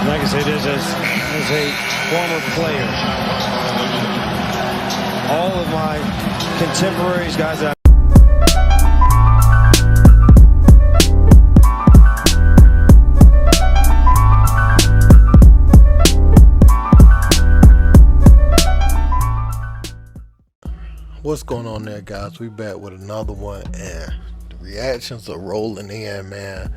I can say this as a former player. All of my contemporaries, guys that What's going on there, guys? We back with another one, and the reactions are rolling in, man.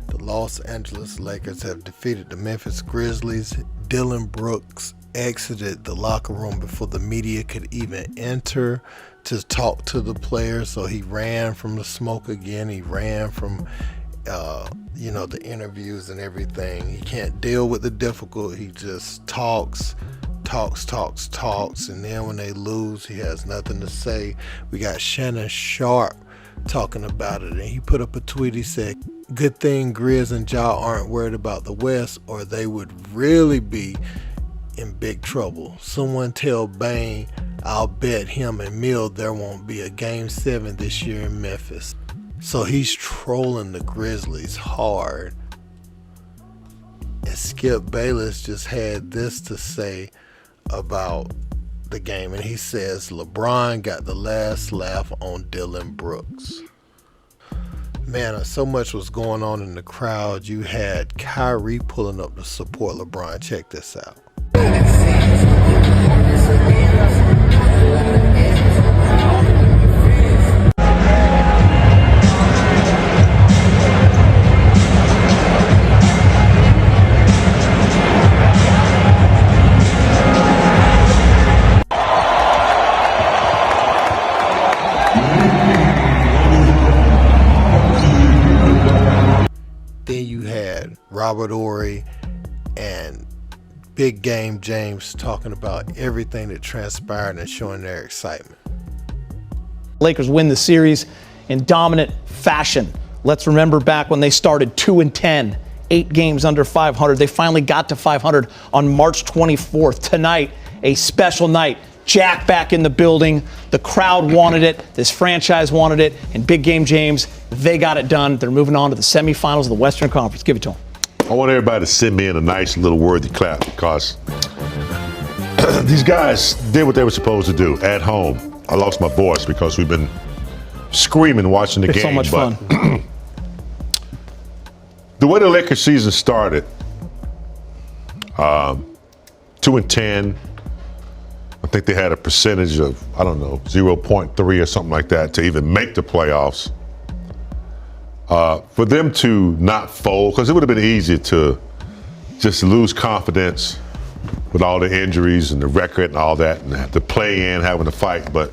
The Los Angeles Lakers have defeated the Memphis Grizzlies. Dillon Brooks exited the locker room before the media could even enter to talk to the players, so he ran from the smoke again. He ran from the interviews and everything. He can't deal with the difficulty. He just talks, and then when they lose, he has nothing to say. We got Shannon Sharpe talking about it, and he put up a tweet. He said, "Good thing Grizz and Ja aren't worried about the West, or they would really be in big trouble. Someone tell Bane I'll bet him and Mill there won't be a Game 7 this year in Memphis." So he's trolling the Grizzlies hard. And Skip Bayless just had this to say about the game, and he says LeBron got the last laugh on Dillon Brooks. Man, so much was going on in the crowd. You had Kyrie pulling up to support LeBron. Check this out. Then you had Robert Horry and Big Game James talking about everything that transpired and showing their excitement. Lakers win the series in dominant fashion. Let's remember back when they started 2-10, 8 games under 500. They finally got to 500 on March 24th. Tonight, a special night. Jack back in the building. The crowd wanted it. This franchise wanted it. And Big Game James, they got it done. They're moving on to the semifinals of the Western Conference. Give it to them. I want everybody to send me in a nice little worthy clap because these guys did what they were supposed to do at home. I lost my voice because we've been screaming watching the game. It's so much fun. The way the Lakers season started, 2-10. I think they had a percentage of, 0.3 or something like that to even make the playoffs. For them to not fold, because it would have been easy to just lose confidence with all the injuries and the record and all that, and have to play in, having to fight. But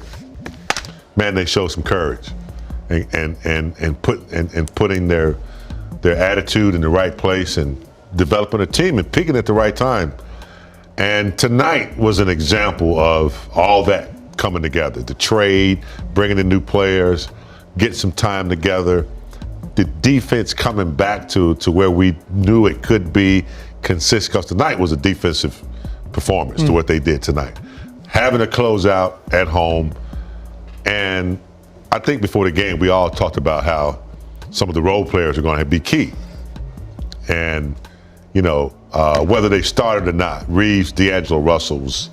man, they showed some courage and putting their attitude in the right place and developing a team and peaking at the right time. And tonight was an example of all that coming together. The trade, bringing in new players, getting some time together, the defense coming back to where we knew it could be consistent, because tonight was a defensive performance to what they did tonight. Having a closeout at home, and I think before the game we all talked about how some of the role players are going to be key. And whether they started or not, Reeves, D'Angelo Russell's,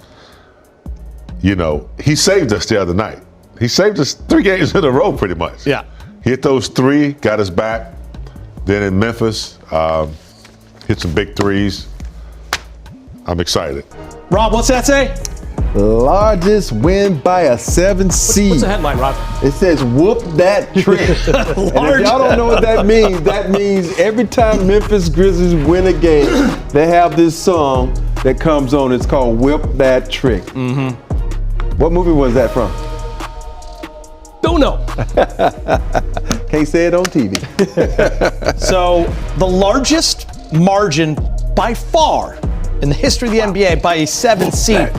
he saved us the other night. He saved us 3 games in a row pretty much. Yeah. He hit those 3, got us back. Then in Memphis, hit some big threes. I'm excited. Rob, what's that say? Largest win by a 7 seed. What's the headline, Rob? It says, "Whoop that trick." And if y'all don't know what that means every time Memphis Grizzlies win a game, they have this song that comes on. It's called "Whip That Trick." Mm-hmm. What movie was that from? Don't know. Can't say it on TV. So the largest margin by far in the history of the NBA by a 7 seed.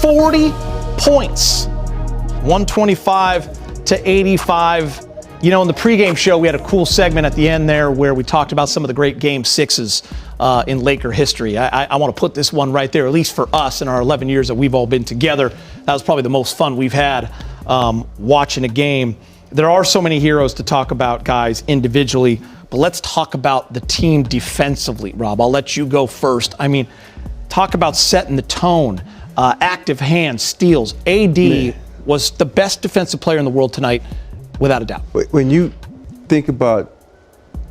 40 points. 125 to 85. In the pregame show, we had a cool segment at the end there where we talked about some of the great Game 6s in Laker history. I want to put this one right there, at least for us in our 11 years that we've all been together. That was probably the most fun we've had watching a game. There are so many heroes to talk about, guys, individually, but let's talk about the team defensively. Rob, I'll let you go first. I mean, talk about setting the tone, active hands, steals. AD was the best defensive player in the world tonight, without a doubt. When you think about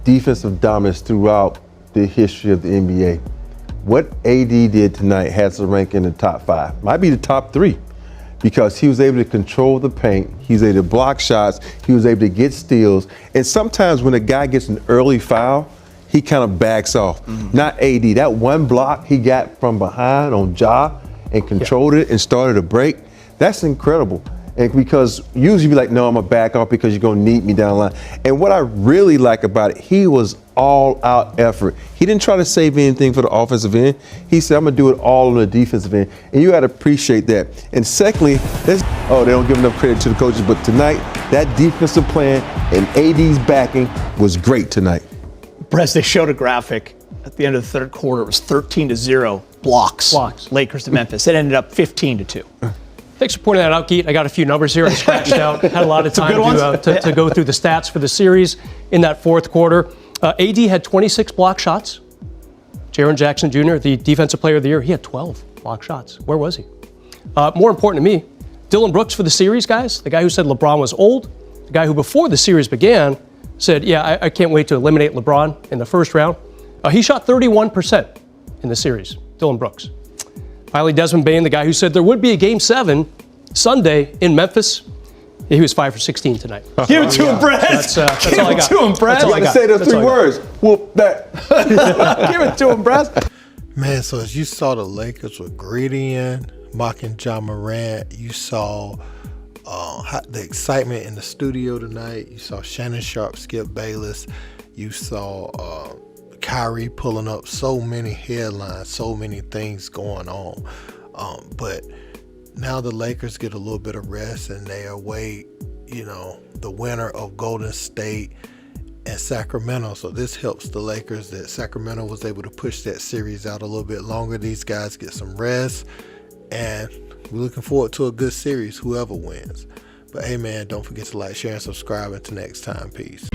defensive dominance throughout the history of the NBA, what AD did tonight has to rank in the top 5, might be the top 3, because he was able to control the paint, he was able to block shots, he was able to get steals, and sometimes when a guy gets an early foul, he kind of backs off. Not AD. That one block he got from behind on Ja and controlled it and started a break, that's incredible. And because usually you be like, no, I'm gonna back off because you're gonna need me down the line. And what I really like about it, he was all out effort. He didn't try to save anything for the offensive end. He said, I'm gonna do it all on the defensive end. And you gotta appreciate that. And secondly, they don't give enough credit to the coaches, but tonight, that defensive plan and AD's backing was great tonight. Brez, they showed a graphic at the end of the third quarter. It was 13-0 blocks. Lakers to Memphis. It ended up 15-2. Thanks for pointing that out, Geet. I got a few numbers here I scratched out. Had a lot of time to go through the stats for the series in that fourth quarter. AD had 26 block shots. Jaren Jackson Jr., the Defensive Player of the Year, he had 12 block shots. Where was he? More important to me, Dillon Brooks for the series, guys, the guy who said LeBron was old, the guy who before the series began said, yeah, I can't wait to eliminate LeBron in the first round. He shot 31% in the series, Dillon Brooks. Finally, Desmond Bane, the guy who said there would be a Game 7 Sunday in Memphis. He was 5 for 16 tonight. Give it to him, Brez. That's all I got. Give it to him, Brez. That's all I got. Say those 3 words. Whoop that. Give it to him, Brez. Man, so as you saw the Lakers with Griddy in, mocking Ja Morant, you saw the excitement in the studio tonight. You saw Shannon Sharpe skip Bayless. You saw Kyrie pulling up so many headlines, so many things going on. But now the Lakers get a little bit of rest and they await, the winner of Golden State and Sacramento. So this helps the Lakers that Sacramento was able to push that series out a little bit longer. These guys get some rest, and we're looking forward to a good series, whoever wins. But hey, man, don't forget to like, share, and subscribe. Until next time, peace.